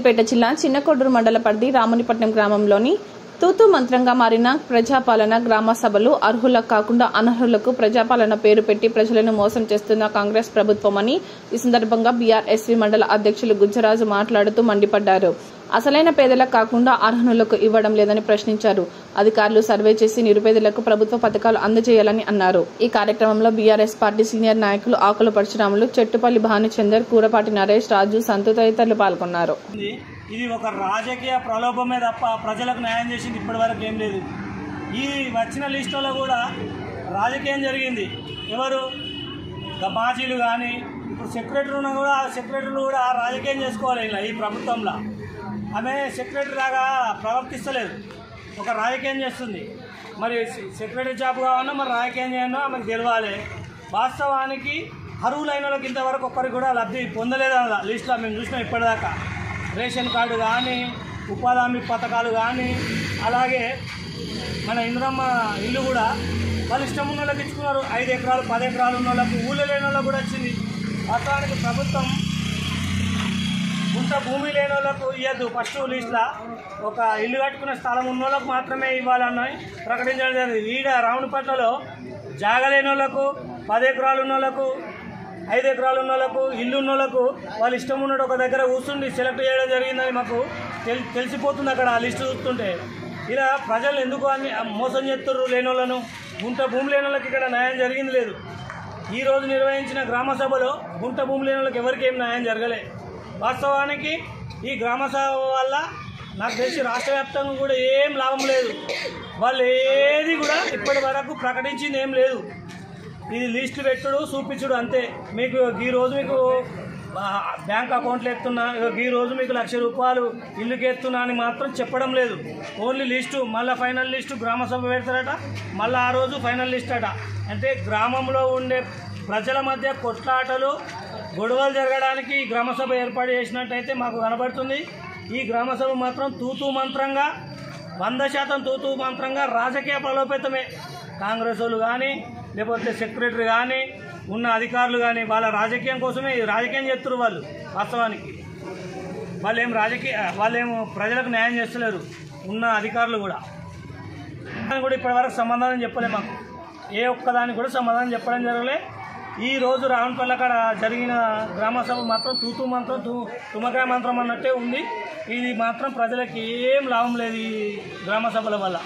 సిద్దిపేట జిల్లా చిన్నకొడ్డూరు మండల పరిధి రామునిపట్నం గ్రామంలోని తూతూ మంత్రంగా మారిన ప్రజాపాలన గ్రామ సభలు అర్హులకు కాకుండా అనర్హులకు ప్రజాపాలన పేరు పెట్టి ప్రజలను మోసం చేస్తున్న కాంగ్రెస్ ప్రభుత్వమని ఈ సందర్భంగా బీఆర్ఎస్వి మండల అధ్యక్షులు గుజ్జరాజు మాట్లాడుతూ మండిపడ్డారు. అసలైన పేదలకు కాకుండా అర్హులకు ఇవ్వడం లేదని ప్రశ్నించారు. అధికారులు సర్వే చేసి నిరుపేదలకు ప్రభుత్వ పథకాలు అందజేయాలని అన్నారు. ఈ కార్యక్రమంలో బీఆర్ఎస్ పార్టీ సీనియర్ నాయకులు ఆకుల పరశురాములు, చెట్టుపల్లి భానుచందర్, కూరపాటి నరేష్, రాజు, సంతు తదితరులు పాల్గొన్నారు. ఇది ఒక రాజకీయ ప్రలోభమే తప్ప ప్రజలకు న్యాయం చేసింది ఇప్పటి వరకు ఏం లేదు. ఈ వచ్చిన లిస్టులో కూడా రాజకీయం జరిగింది. ఎవరు మాజీలు కానీ ఇప్పుడు సెక్రటరీ ఉన్నా కూడా సెక్రటరీలు కూడా రాజకీయం చేసుకోవాలి. ఇలా ఈ ప్రభుత్వంలో ఆమె సెక్రటరీ లాగా ప్రవర్తిస్తలేదు, ఒక రాజకీయం చేస్తుంది. మరి సెక్రటరీ జాబ్ కావాలన్నా మరి రాజకీయం చేయాలన్నా ఆమెకు తెలియాలి. వాస్తవానికి అర్హులైన వాళ్ళకి ఇంతవరకు ఒక్కరికి కూడా లబ్ధి పొందలేదు అన్న లిస్టులో మేము చూసినాం ఇప్పటిదాకా. రేషన్ కార్డు కానీ, ఉపాధి హామీ పథకాలు కానీ, అలాగే మన ఇంద్రమ్మ ఇల్లు కూడా వాళ్ళు ఇష్టం ఉన్న వాళ్ళకి ఇచ్చుకున్నారు. 5 ఎకరాలు 10 ఎకరాలు ఉన్న వాళ్ళకు, ఊళ్ళో లేని వాళ్ళకు కూడా వచ్చింది. వాస్తవానికి ప్రభుత్వం గుంట భూమి లేని వాళ్ళకు ఇవ్వద్దు. ఫస్ట్ లిస్టులో ఒక ఇల్లు కట్టుకునే స్థలం ఉన్న వాళ్ళకు మాత్రమే ఇవ్వాలని ప్రకటించడం జరిగింది. ఈడ రావునిపట్లలో జాగా లేని వాళ్ళకు, 10 ఎకరాలు ఉన్న వాళ్ళకు, 5 ఎకరాలు ఉన్న వాళ్ళకు, ఇల్లు ఉన్న వాళ్ళకు వాళ్ళు ఇష్టం ఉన్నట్టు ఒక దగ్గర కూర్చుండి సెలెక్ట్ చేయడం జరిగిందని మాకు తెలిసిపోతుంది అక్కడ ఆ లిస్టు చూస్తుంటే. ఇలా ప్రజలు ఎందుకు అని మోసం చేస్తున్నారు లేని వాళ్ళను. గుంట భూమి లేని వాళ్ళకి ఇక్కడ న్యాయం జరిగింది లేదు. ఈరోజు నిర్వహించిన గ్రామ సభలో గుంట భూమి లేని వాళ్ళకి ఎవరికి ఏం న్యాయం జరగలే. వాస్తవానికి ఈ గ్రామ సభ వల్ల నాకు తెలిసి రాష్ట్ర వ్యాప్తంగా కూడా ఏం లాభం లేదు. వాళ్ళు ఏది కూడా ఇప్పటి వరకు ప్రకటించింది ఏం లేదు. ఇది లిస్టు పెట్టుడు చూపించుడు అంతే. మీకు ఈరోజు మీకు బ్యాంక్ అకౌంట్లు ఎత్తున్నా, ఈరోజు మీకు 1,00,000 రూపాయలు ఇల్లుకి ఎత్తున్నా అని మాత్రం చెప్పడం లేదు. ఓన్లీ లిస్టు, మళ్ళీ ఫైనల్ లిస్టు గ్రామ సభ పెడతారట, మళ్ళీ ఆ రోజు ఫైనల్ లిస్ట్ అట. అంటే గ్రామంలో ఉండే ప్రజల మధ్య కొట్లాటలు, గొడవలు జరగడానికి ఈ గ్రామ సభ ఏర్పాటు చేసినట్టయితే మాకు కనబడుతుంది. ఈ గ్రామ సభ మాత్రం తూతూ మంత్రంగా 100% తూతూ మంత్రంగా రాజకీయ ప్రలోభేతమే. కాంగ్రెస్ వాళ్ళు కానీ, లేకపోతే సెక్రటరీ కానీ, ఉన్న అధికారులు కానీ వాళ్ళ రాజకీయం కోసమే రాజకీయం చేస్తున్నారు వాళ్ళు. వాస్తవానికి వాళ్ళేమో ప్రజలకు న్యాయం చేస్తలేరు. ఉన్న అధికారులు కూడా ఇప్పటివరకు సమాధానం చెప్పలే మాకు. ఏ ఒక్కదానికి కూడా సమాధానం చెప్పడం జరగలే. ఈరోజు రావణపల్లి అక్కడ జరిగిన గ్రామ సభ మాత్రం తూతూ మంత్రం, తుమ్మకాయ మంత్రం అన్నట్టే ఉంది. ఇది మాత్రం ప్రజలకు ఏం లాభం లేదు ఈ గ్రామ సభల వల్ల.